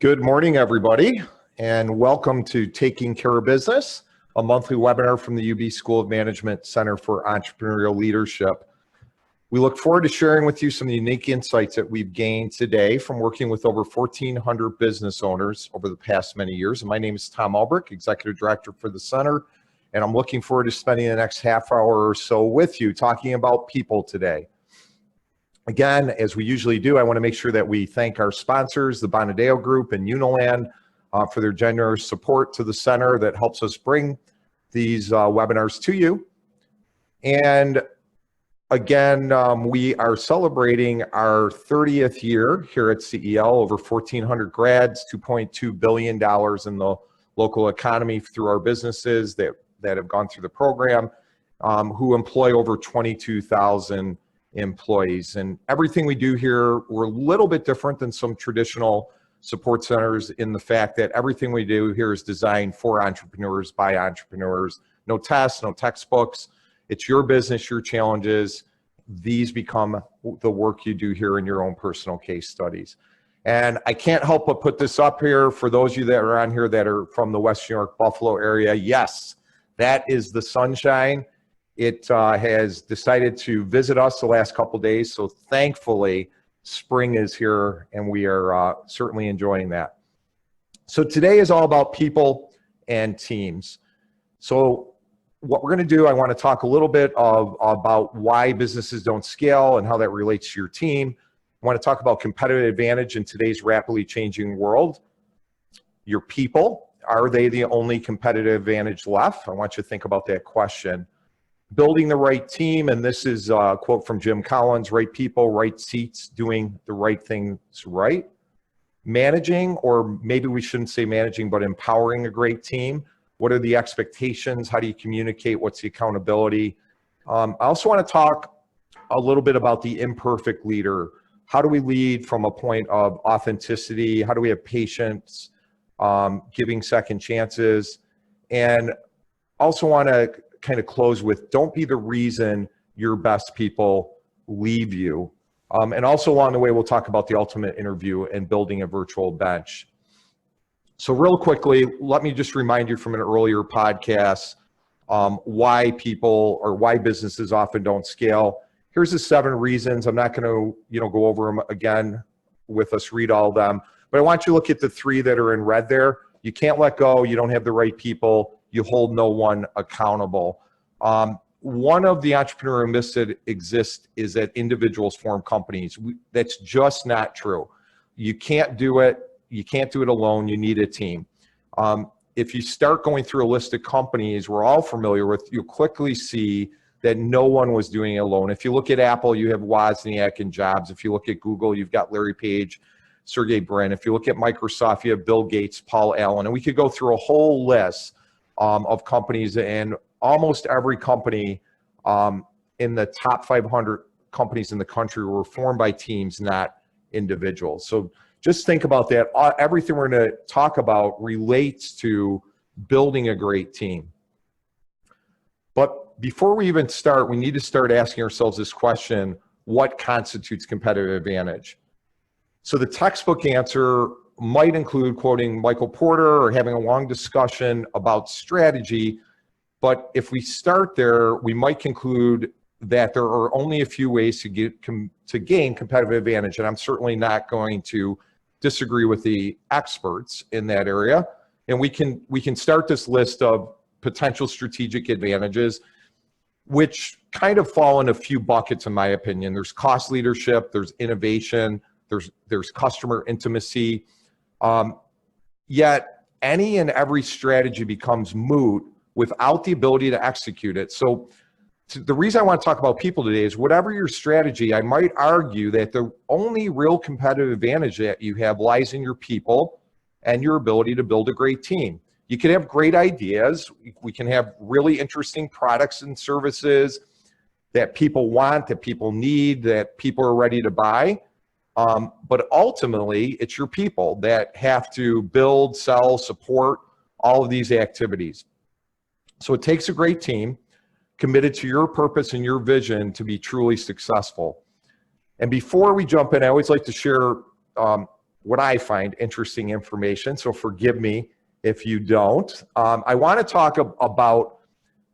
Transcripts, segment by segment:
Good morning, everybody, and welcome to Taking Care of Business, a monthly webinar from the UB School of Management Center for Entrepreneurial Leadership. We look forward to sharing with you some unique insights that we've gained today from working with over 1,400 business owners over the past many years. And my name is Tom Albrecht, Executive Director for the Center, and I'm looking forward to spending the next half hour or so with you talking about people today. Again, as we usually do, I want to make sure that we thank our sponsors, the Bonadeo Group and Uniland, for their generous support to the center that helps us bring these webinars to you. And again, we are celebrating our 30th year here at CEL, over 1,400 grads, $2.2 billion in the local economy through our businesses that have gone through the program, who employ over 22,000 employees. And everything we do here, we're a little bit different than some traditional support centers in the fact that everything we do here is designed for entrepreneurs by entrepreneurs. No tests, no textbooks. It's your business, your challenges. These become the work you do here in your own personal case studies. And I can't help but put this up here for those of you that are on here that are from the West New York, Buffalo area. Yes, that is the sunshine. It has decided to visit us the last couple days, so thankfully spring is here and we are certainly enjoying that. So today is all about people and teams. So what we're going to do, I want to talk a little bit about why businesses don't scale and how that relates to your team. I want to talk about competitive advantage in today's rapidly changing world. Your people, are they the only competitive advantage left? I want you to think about that question. Building the right team, and this is a quote from Jim Collins, right people, right seats, doing the right things right. Managing, or maybe we shouldn't say managing, but empowering a great team. What are the expectations? How do you communicate? What's the accountability? I also want to talk a little bit about the imperfect leader. How do we lead from a point of authenticity? How do we have patience, giving second chances? And also want to kind of close with, don't be the reason your best people leave you. And also along the way, we'll talk about the ultimate interview and building a virtual bench. So real quickly, let me just remind you from an earlier podcast why people or why businesses often don't scale. Here's the 7 reasons. I'm not going to go over them again with us, read all of them, but I want you to look at the 3 that are in red there. You can't let go. You don't have the right people. You hold no one accountable. One of the entrepreneurial myths that exist is that individuals form companies. That's just not true. You can't do it. You can't do it alone. You need a team. If you start going through a list of companies we're all familiar with, you'll quickly see that no one was doing it alone. If you look at Apple, you have Wozniak and Jobs. If you look at Google, you've got Larry Page, Sergey Brin. If you look at Microsoft, you have Bill Gates, Paul Allen. And we could go through a whole list of companies, and almost every company in the top 500 companies in the country were formed by teams, not individuals. So just think about that. Everything we're going to talk about relates to building a great team. But before we even start, we need to start asking ourselves this question: what constitutes competitive advantage? So the textbook answer might include quoting Michael Porter or having a long discussion about strategy. But if we start there, we might conclude that there are only a few ways to gain competitive advantage. And I'm certainly not going to disagree with the experts in that area. And we can start this list of potential strategic advantages, which kind of fall in a few buckets, in my opinion. There's cost leadership, there's innovation, there's customer intimacy. Yet any and every strategy becomes moot without the ability to execute it. So the reason I want to talk about people today is whatever your strategy, I might argue that the only real competitive advantage that you have lies in your people and your ability to build a great team. You can have great ideas. We can have really interesting products and services that people want, that people need, that people are ready to buy. But ultimately, it's your people that have to build, sell, support all of these activities. So it takes a great team committed to your purpose and your vision to be truly successful. And before we jump in, I always like to share what I find interesting information, so forgive me if you don't. I want to talk about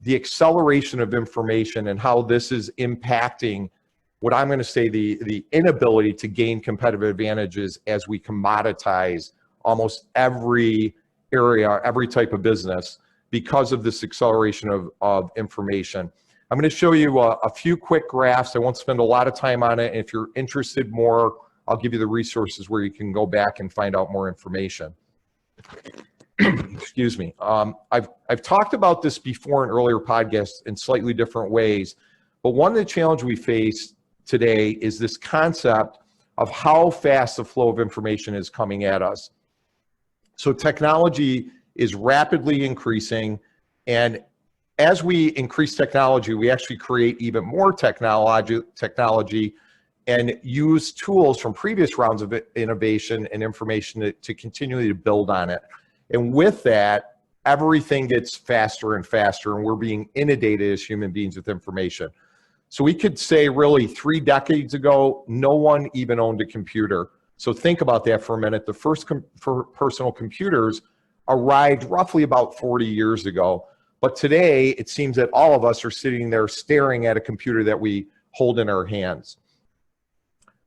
the acceleration of information and how this is impacting what I'm going to say the inability to gain competitive advantages as we commoditize almost every area, every type of business because of this acceleration of information. I'm going to show you a few quick graphs. I won't spend a lot of time on it. If you're interested more, I'll give you the resources where you can go back and find out more information. Excuse me. I've talked about this before in earlier podcasts in slightly different ways, but one of the challenges we face today is this concept of how fast the flow of information is coming at us. So technology is rapidly increasing, and as we increase technology, we actually create even more technology and use tools from previous rounds of innovation and information to continually build on it. And with that, everything gets faster and faster, and we're being inundated as human beings with information. So we could say really 3 decades ago, no one even owned a computer. So think about that for a minute. The first personal computers arrived roughly about 40 years ago. But today, it seems that all of us are sitting there staring at a computer that we hold in our hands.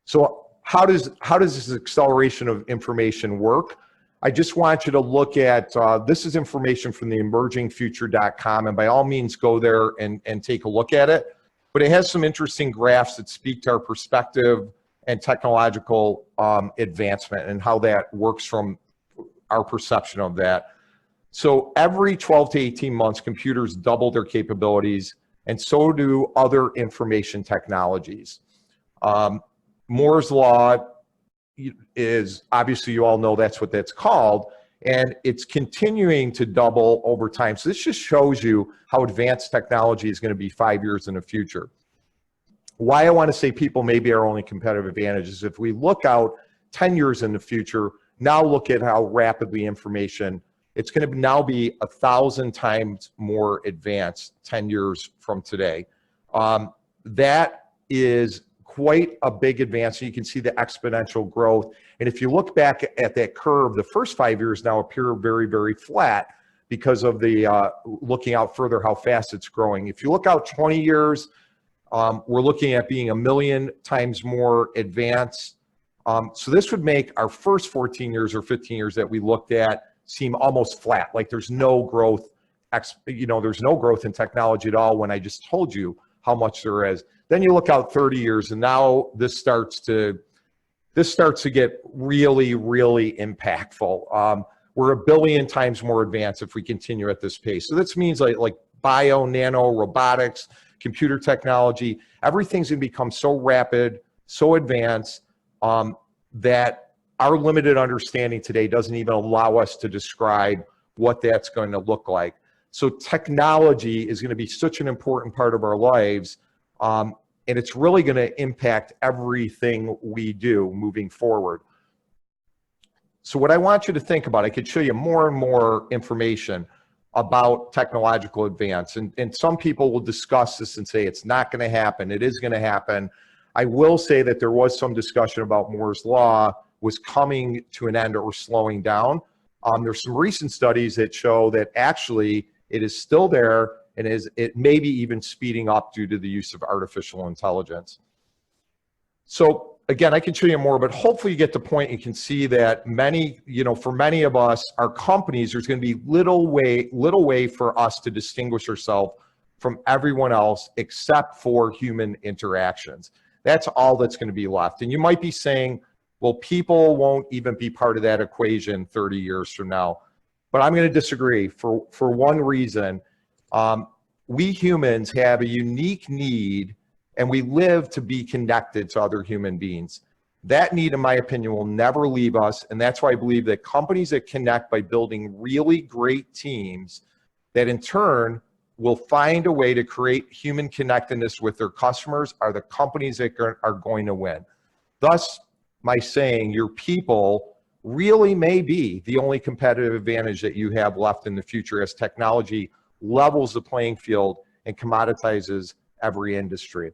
So how does this acceleration of information work? I just want you to look at, this is information from the emergingfuture.com, and by all means go there and take a look at it. But it has some interesting graphs that speak to our perspective and technological advancement and how that works from our perception of that. So every 12 to 18 months, computers double their capabilities, and so do other information technologies. Moore's Law is, obviously you all know that's what that's called, and it's continuing to double over time. So this just shows you how advanced technology is going to be 5 years in the future. Why I want to say people may be our only competitive advantage is if we look out 10 years in the future, now look at how rapidly information, it's going to now be 1,000 times more advanced 10 years from today. That is quite a big advance. So you can see the exponential growth. And if you look back at that curve, the first 5 years now appear very, very flat because of the looking out further how fast it's growing. If you look out 20 years, we're looking at being 1 million times more advanced. So this would make our first 14 years or 15 years that we looked at seem almost flat, like there's no growth, there's no growth in technology at all when I just told you how much there is. Then you look out 30 years and now this starts to get really, really impactful. We're 1 billion times more advanced if we continue at this pace. So this means like bio, nano, robotics, computer technology, everything's gonna become so rapid, so advanced, that our limited understanding today doesn't even allow us to describe what that's going to look like. So technology is going to be such an important part of our lives, and it's really going to impact everything we do moving forward. So what I want you to think about, I could show you more and more information about technological advance, and some people will discuss this and say it's not going to happen, it is going to happen. I will say that there was some discussion about Moore's Law was coming to an end or slowing down. There's some recent studies that show that actually it is still there and it may be even speeding up due to the use of artificial intelligence. So again, I can show you more, but hopefully you get the point. You can see that for many of us, our companies, there's going to be little way for us to distinguish ourselves from everyone else except for human interactions. That's all that's going to be left. And you might be saying, well, people won't even be part of that equation 30 years from now. But I'm going to disagree for one reason. We humans have a unique need, and we live to be connected to other human beings. That need, in my opinion, will never leave us. And that's why I believe that companies that connect by building really great teams that in turn will find a way to create human connectedness with their customers are the companies that are going to win. Thus, my saying, your people really may be the only competitive advantage that you have left in the future as technology levels the playing field and commoditizes every industry.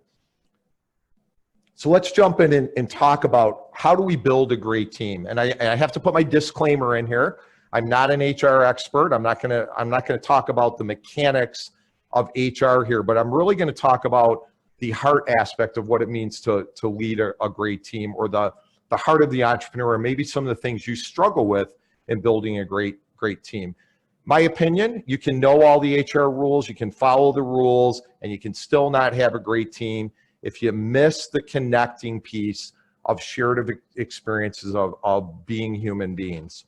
So let's jump in and talk about how do we build a great team. And I have to put my disclaimer in here. I'm not an HR expert. I'm not gonna talk about the mechanics of HR here, but I'm really gonna talk about the heart aspect of what it means to lead a great team, or the heart of the entrepreneur, and maybe some of the things you struggle with in building a great team. My opinion, you can know all the HR rules, you can follow the rules, and you can still not have a great team if you miss the connecting piece of shared experiences of being human beings.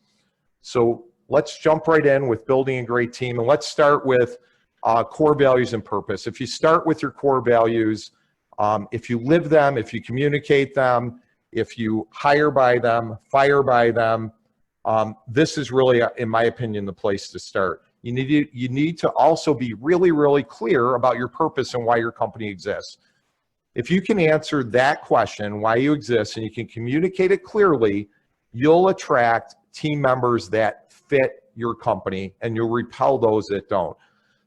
So let's jump right in with building a great team, and let's start with core values and purpose. If you start with your core values, if you live them, if you communicate them, if you hire by them, fire by them, this is really, in my opinion, the place to start. You need to also be really, really clear about your purpose and why your company exists. If you can answer that question, why you exist, and you can communicate it clearly, you'll attract team members that fit your company, and you'll repel those that don't.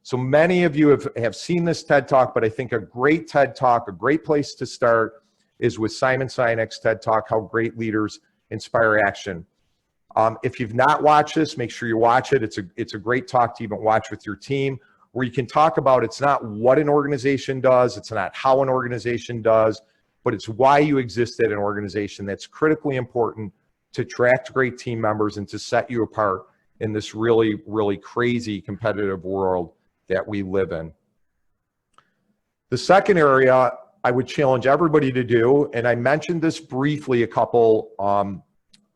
So many of you have seen this TED Talk, but I think a great TED Talk, a great place to start, is with Simon Sinek's TED Talk, How Great Leaders Inspire Action. If you've not watched this, make sure you watch it. It's a great talk to even watch with your team, where you can talk about, it's not what an organization does, it's not how an organization does, but it's why you exist at an organization. That's critically important to attract great team members and to set you apart in this really, really crazy competitive world that we live in. The second area I would challenge everybody to do, and I mentioned this briefly a couple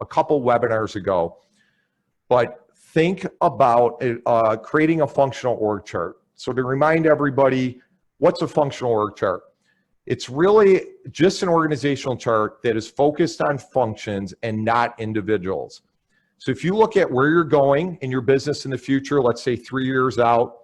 webinars ago, but think about creating a functional org chart. So to remind everybody, what's a functional org chart? It's really just an organizational chart that is focused on functions and not individuals. So if you look at where you're going in your business in the future, let's say 3 years out,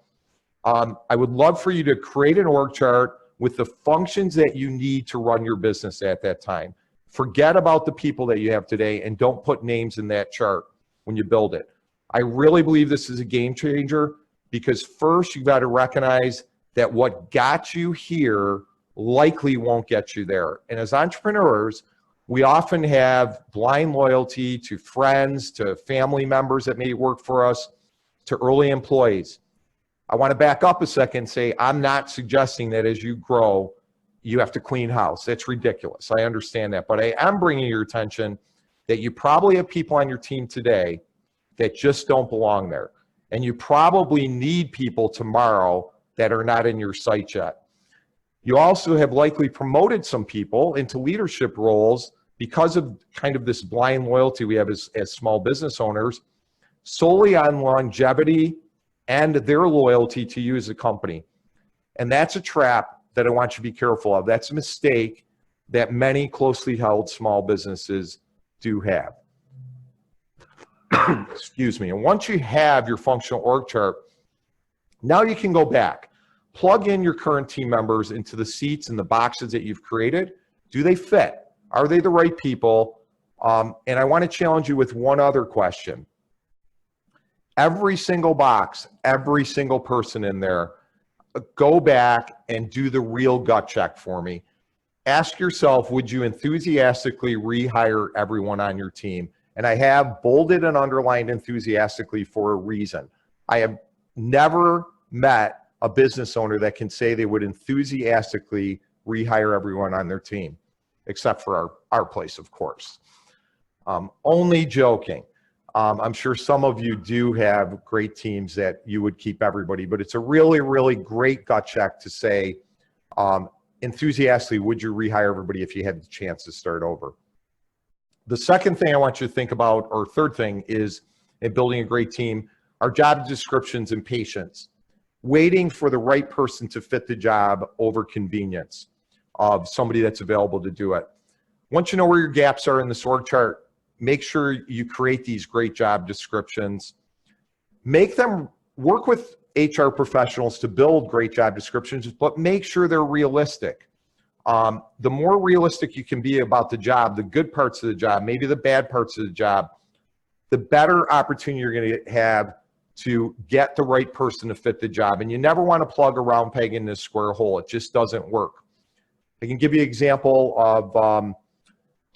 I would love for you to create an org chart with the functions that you need to run your business at that time. Forget about the people that you have today, and don't put names in that chart when you build it. I really believe this is a game changer, because first you've got to recognize that what got you here likely won't get you there. And as entrepreneurs, we often have blind loyalty to friends, to family members that may work for us, to early employees. I want to back up a second and say, I'm not suggesting that as you grow, you have to clean house. That's ridiculous. I understand that. But I am bringing your attention that you probably have people on your team today that just don't belong there. And you probably need people tomorrow that are not in your sight yet. You also have likely promoted some people into leadership roles because of kind of this blind loyalty we have as small business owners, solely on longevity and their loyalty to you as a company. And that's a trap that I want you to be careful of. That's a mistake that many closely held small businesses do have. Excuse me. And once you have your functional org chart, now you can go back, plug in your current team members into the seats and the boxes that you've created. Do they fit? Are they the right people? And I want to challenge you with one other question. Every single box, every single person in there, go back and do the real gut check for me. Ask yourself, would you enthusiastically rehire everyone on your team? And I have bolded and underlined enthusiastically for a reason. I have never met a business owner that can say they would enthusiastically rehire everyone on their team, except for our place, of course. Only joking. I'm sure some of you do have great teams that you would keep everybody, but it's a really, really great gut check to say, enthusiastically, would you rehire everybody if you had the chance to start over? The second thing I want you to think about, or third thing, is in building a great team, are job descriptions and patience. Waiting for the right person to fit the job over convenience of somebody that's available to do it. Once you know where your gaps are in this org chart, make sure you create these great job descriptions. Make them work with HR professionals to build great job descriptions, but make sure they're realistic. The more realistic you can be about the job, the good parts of the job, maybe the bad parts of the job, the better opportunity you're going to have to get the right person to fit the job. And you never want to plug a round peg in this square hole. It just doesn't work. I can give you an example of,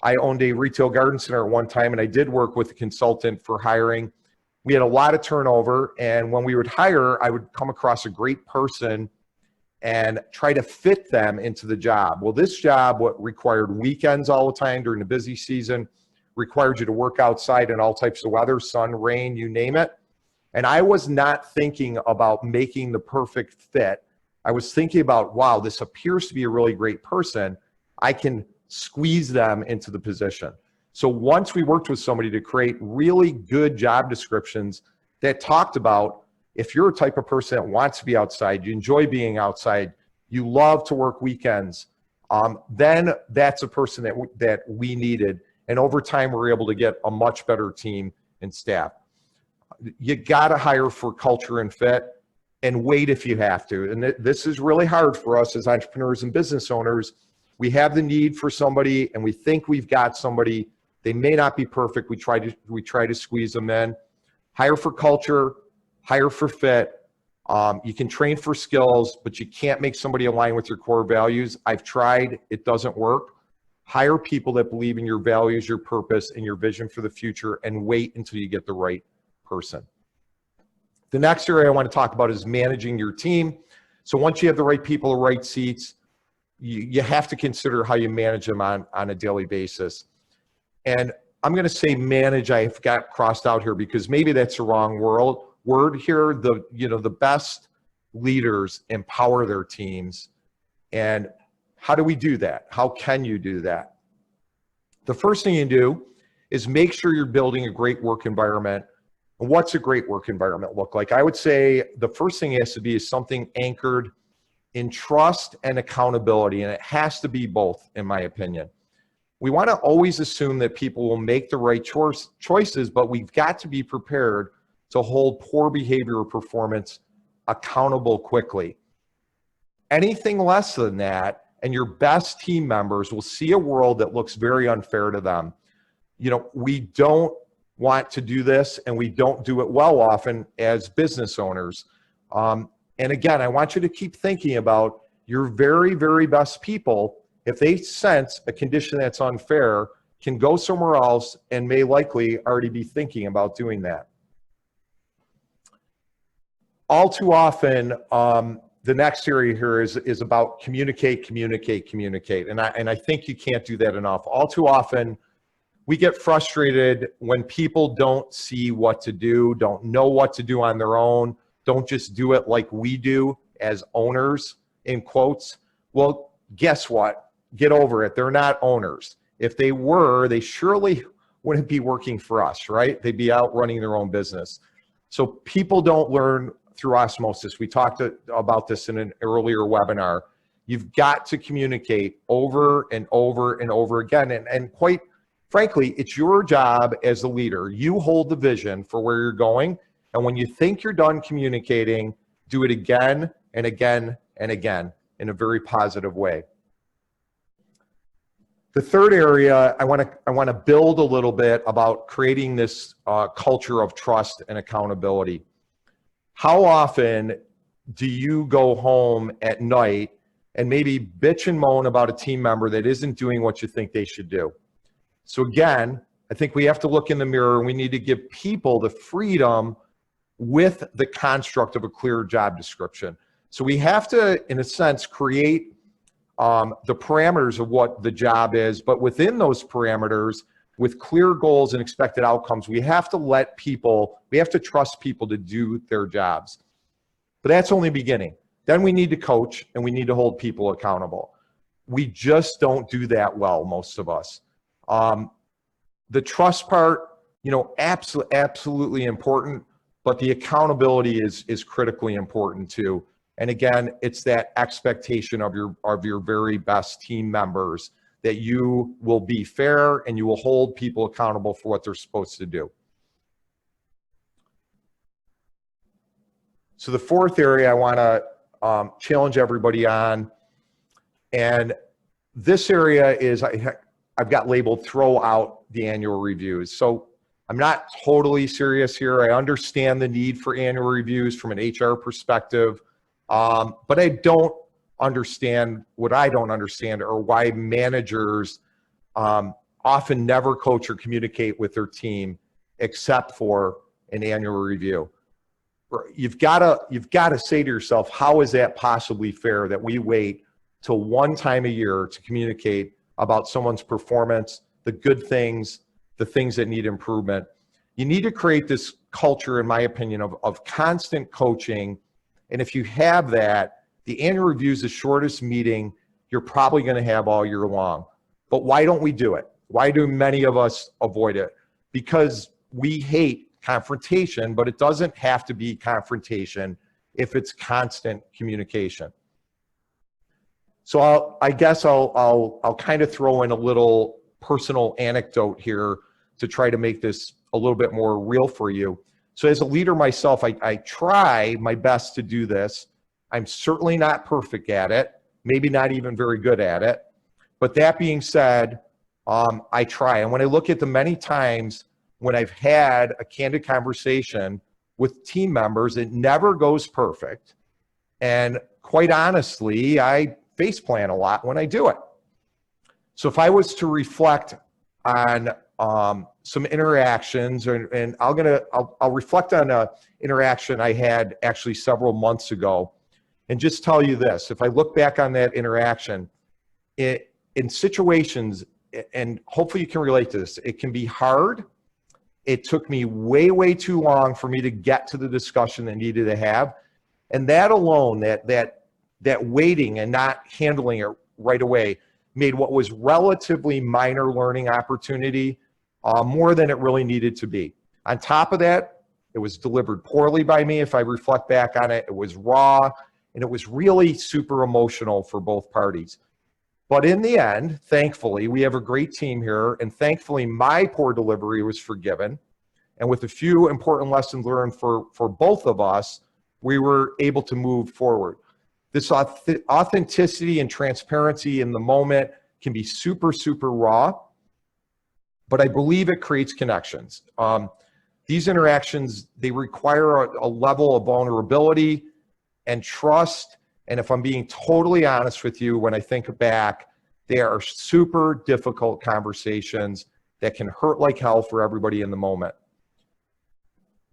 I owned a retail garden center at one time, and I did work with a consultant for hiring. We had a lot of turnover, and when we would hire, I would come across a great person and try to fit them into the job. Well, this job, what required weekends all the time during the busy season, required you to work outside in all types of weather, sun, rain, you name it. And I was not thinking about making the perfect fit. I was thinking about, wow, this appears to be a really great person. I can squeeze them into the position. So once we worked with somebody to create really good job descriptions that talked about, if you're a type of person that wants to be outside, you enjoy being outside, you love to work weekends, then that's a person that we needed. And over time, we're able to get a much better team and staff. You got to hire for culture and fit, and wait if you have to. And this is really hard for us as entrepreneurs and business owners. We have the need for somebody, and we think we've got somebody. They may not be perfect. We try to squeeze them in. Hire for culture, hire for fit. You can train for skills, but you can't make somebody align with your core values. I've tried, it doesn't work. Hire people that believe in your values, your purpose, and your vision for the future, and wait until you get the right person. The next area I want to talk about is managing your team. So once you have the right people, the right seats, you have to consider how you manage them on a daily basis. And I'm going to say manage, I've got crossed out here because maybe that's the wrong word here. The best leaders empower their teams. And how do we do that? How can you do that? The first thing you do is make sure you're building a great work environment. And what's a great work environment look like? I would say the first thing it has to be is something anchored in trust and accountability, and it has to be both, in my opinion. We want to always assume that people will make the right choices, but we've got to be prepared to hold poor behavior or performance accountable quickly. Anything less than that, and your best team members will see a world that looks very unfair to them. We don't want to do this, and we don't do it well often as business owners. And again, I want you to keep thinking about your very, very best people. If they sense a condition that's unfair, can go somewhere else and may likely already be thinking about doing that. All too often, the next area here is about communicate. And I think you can't do that enough. All too often, we get frustrated when people don't see what to do, don't know what to do on their own, don't just do it like we do as owners, in quotes. Well, guess what? Get over it. They're not owners. If they were, they surely wouldn't be working for us, right? They'd be out running their own business. So people don't learn through osmosis. We talked about this in an earlier webinar. You've got to communicate over and over and over again. And quite frankly, it's your job as a leader. You hold the vision for where you're going. And when you think you're done communicating, do it again and again and again in a very positive way. The third area, I want to build a little bit about creating this culture of trust and accountability. How often do you go home at night and maybe bitch and moan about a team member that isn't doing what you think they should do? So again, I think we have to look in the mirror, and we need to give people the freedom with the construct of a clear job description. So we have to, in a sense, create the parameters of what the job is, but within those parameters, with clear goals and expected outcomes, we have to trust people to do their jobs. But that's only beginning. Then we need to coach, and we need to hold people accountable. We just don't do that well, most of us. The trust part, absolutely important, but the accountability is critically important too. And again, it's that expectation of your very best team members that you will be fair and you will hold people accountable for what they're supposed to do. So the fourth area I want to challenge everybody on, and this area is I've got labeled throw out the annual reviews. So I'm not totally serious here. I understand the need for annual reviews from an HR perspective, but I don't understand what I don't understand, or why managers often never coach or communicate with their team except for an annual review. You've got to say to yourself, how is that possibly fair that we wait till one time a year to communicate about someone's performance, the good things, the things that need improvement? You need to create this culture, in my opinion, of constant coaching. And if you have that, the annual review is the shortest meeting you're probably going to have all year long. But why don't we do it? Why do many of us avoid it? Because we hate confrontation, but it doesn't have to be confrontation if it's constant communication. So I guess I'll kind of throw in a little personal anecdote here to try to make this a little bit more real for you. So as a leader myself, I try my best to do this. I'm certainly not perfect at it, maybe not even very good at it. But that being said, I try. And when I look at the many times when I've had a candid conversation with team members, it never goes perfect. And quite honestly, I faceplant a lot when I do it. So if I was to reflect on some interactions, and I'll reflect on an interaction I had actually several months ago, and just tell you this: if I look back on that interaction, in situations, and hopefully you can relate to this, it can be hard. It took me way too long for me to get to the discussion that needed to have, and that alone, that waiting and not handling it right away, made what was relatively minor learning opportunity more than it really needed to be. On top of that, it was delivered poorly by me. If I reflect back on it, it was raw, and it was really super emotional for both parties. But in the end, thankfully, we have a great team here, and thankfully my poor delivery was forgiven. And with a few important lessons learned for both of us, we were able to move forward. This authenticity and transparency in the moment can be super raw, but I believe it creates connections. These interactions, they require a level of vulnerability and trust. And if I'm being totally honest with you, when I think back, they are super difficult conversations that can hurt like hell for everybody in the moment.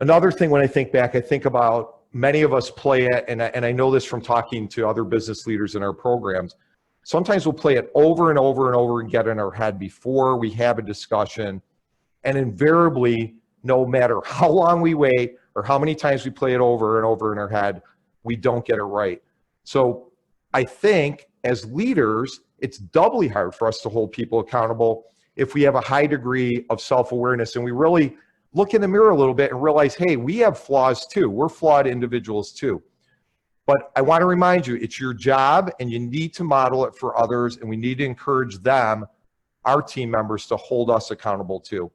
Another thing, when I think back, I think about many of us play it, and I know this from talking to other business leaders in our programs. Sometimes we'll play it over and over and get in our head before we have a discussion. And invariably, no matter how long we wait or how many times we play it over and over in our head, we don't get it right. So I think as leaders, it's doubly hard for us to hold people accountable if we have a high degree of self-awareness and we really look in the mirror a little bit and realize, hey, we have flaws too. We're flawed individuals too. But I want to remind you, it's your job, and you need to model it for others, and we need to encourage them, our team members, to hold us accountable too.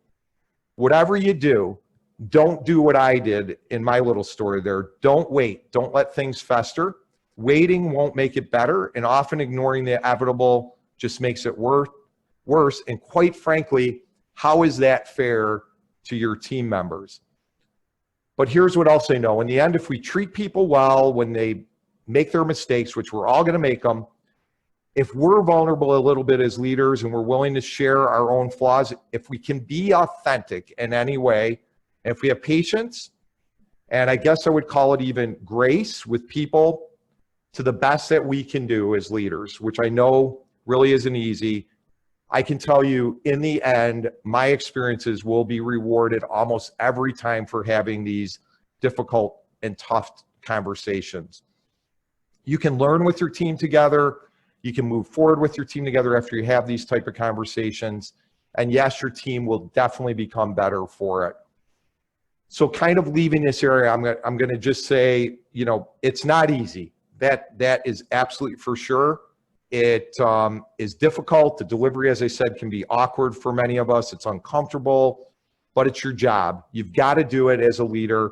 Whatever you do, don't do what I did in my little story there. Don't wait. Don't let things fester. Waiting won't make it better, and often ignoring the inevitable just makes it worse. And quite frankly, how is that fair to your team members? But here's what I'll say no. In the end, if we treat people well when they make their mistakes, which we're all going to make them, if we're vulnerable a little bit as leaders and we're willing to share our own flaws, if we can be authentic in any way, and if we have patience, and I guess I would call it even grace with people, to the best that we can do as leaders, which I know really isn't easy, I can tell you, in the end, my experiences will be rewarded almost every time for having these difficult and tough conversations. You can learn with your team together. You can move forward with your team together after you have these type of conversations. And yes, your team will definitely become better for it. So kind of leaving this area, I'm going to just say, you know, it's not easy. That is absolutely for sure. It is difficult. The delivery, as I said, can be awkward for many of us. It's uncomfortable, but it's your job. You've got to do it as a leader,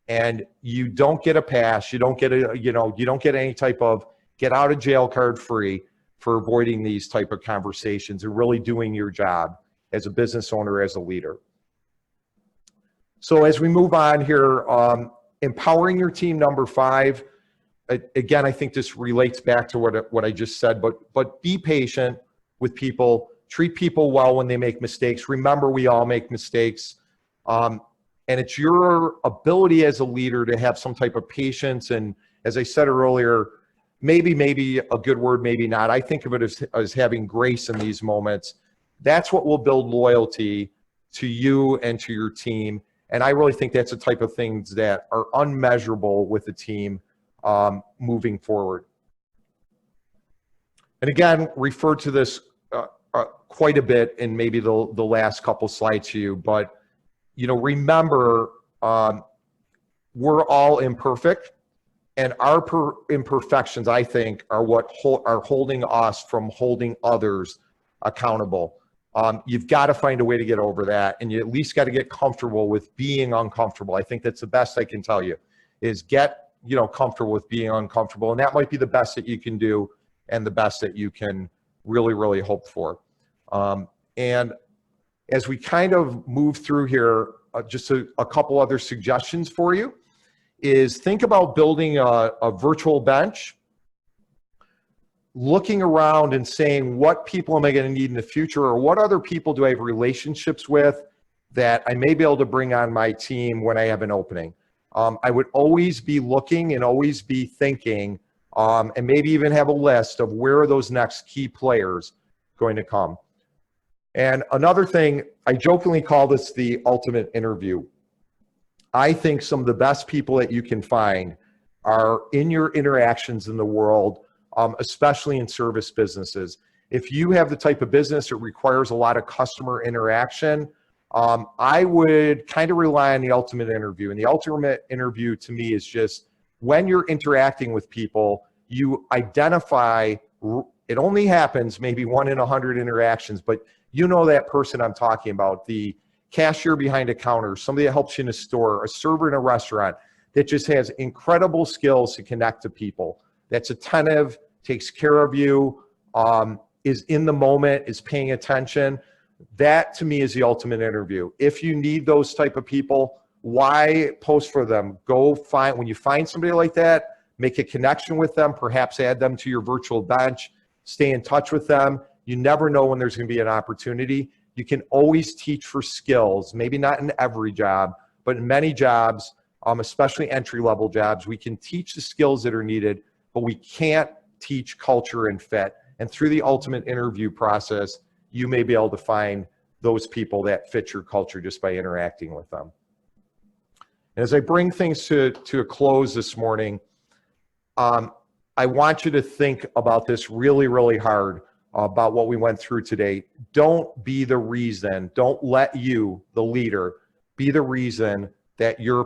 and you don't get a pass. You don't get you don't get any type of get out of jail card free for avoiding these type of conversations and really doing your job as a business owner, as a leader. So as we move on here, empowering your team, number 5. again, I think this relates back to what I just said, but be patient with people, treat people well when they make mistakes. Remember, we all make mistakes. And it's your ability as a leader to have some type of patience. And as I said earlier, maybe a good word, maybe not. I think of it as having grace in these moments. That's what will build loyalty to you and to your team. And I really think that's the type of things that are unmeasurable with the team moving forward. And again, refer to this quite a bit in maybe the last couple slides to you, but remember, we're all imperfect, and our imperfections, I think, are what are holding us from holding others accountable. You've got to find a way to get over that, and you at least got to get comfortable with being uncomfortable. I think that's the best I can tell you, is get comfortable with being uncomfortable, and that might be the best that you can do and the best that you can really hope for. And as we kind of move through here, just a couple other suggestions for you is think about building a virtual bench, looking around and saying, what people am I going to need in the future, or what other people do I have relationships with that I may be able to bring on my team when I have an opening. I would always be looking and always be thinking, and maybe even have a list of where are those next key players going to come. And another thing, I jokingly call this the ultimate interview. I think some of the best people that you can find are in your interactions in the world, especially in service businesses. If you have the type of business that requires a lot of customer interaction, I would kind of rely on the ultimate interview. And the ultimate interview to me is just when you're interacting with people, you identify, it only happens maybe 1 in 100 interactions, but that person I'm talking about, the cashier behind a counter, somebody that helps you in a store, a server in a restaurant that just has incredible skills to connect to people, that's attentive, takes care of you, is in the moment, is paying attention. That to me is the ultimate interview. If you need those type of people, why post for them? Go find, when you find somebody like that, make a connection with them, perhaps add them to your virtual bench, stay in touch with them. You never know when there's going to be an opportunity. You can always teach for skills, maybe not in every job, but in many jobs, especially entry-level jobs, we can teach the skills that are needed, but we can't teach culture and fit. And through the ultimate interview process, you may be able to find those people that fit your culture just by interacting with them. And as I bring things to a close this morning, I want you to think about this really hard about what we went through today. Don't be the reason, don't let you, the leader, be the reason that your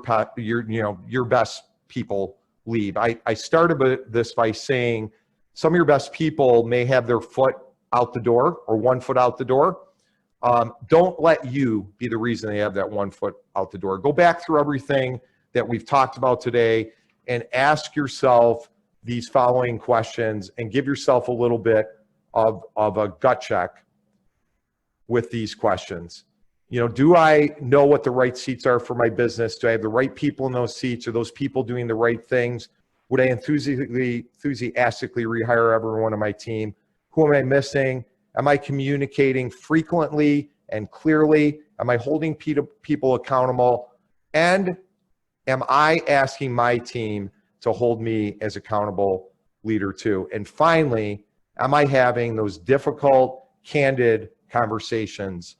best people leave. I started this by saying some of your best people may have their foot out the door or 1 foot out the door. Don't let you be the reason they have that 1 foot out the door. Go back through everything that we've talked about today and ask yourself these following questions and give yourself a little bit of a gut check with these questions. Do I know what the right seats are for my business? Do I have the right people in those seats? Are those people doing the right things? Would I enthusiastically rehire everyone on my team? Who am I missing? Am I communicating frequently and clearly? Am I holding people accountable? And am I asking my team to hold me as accountable leader too? And finally, am I having those difficult, candid conversations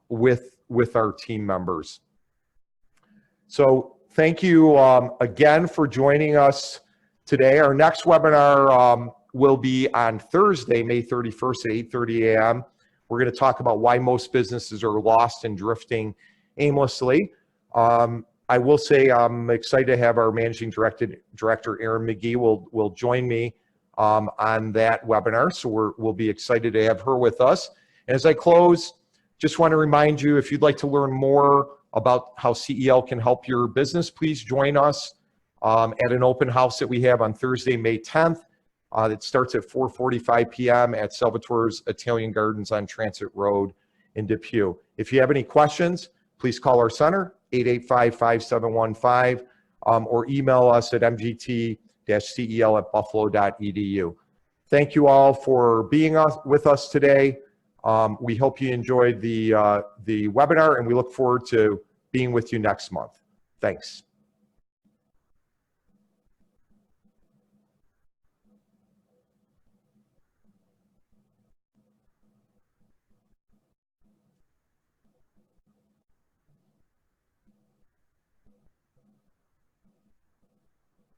with our team members? So thank you again for joining us today. Our next webinar will be on Thursday, May 31st at 8:30 a.m. We're going to talk about why most businesses are lost and drifting aimlessly. I will say I'm excited to have our Managing Director, Erin McGee, will join me on that webinar. So we'll be excited to have her with us. And as I close, just want to remind you, if you'd like to learn more about how CEL can help your business, please join us at an open house that we have on Thursday, May 10th. It starts at 4:45 p.m. at Salvatore's Italian Gardens on Transit Road in Depew. If you have any questions, please call our center, 885-5715, or email us at mgt cel@buffalo.edu. Thank you all for being with us today. We hope you enjoyed the webinar, and we look forward to being with you next month. Thanks.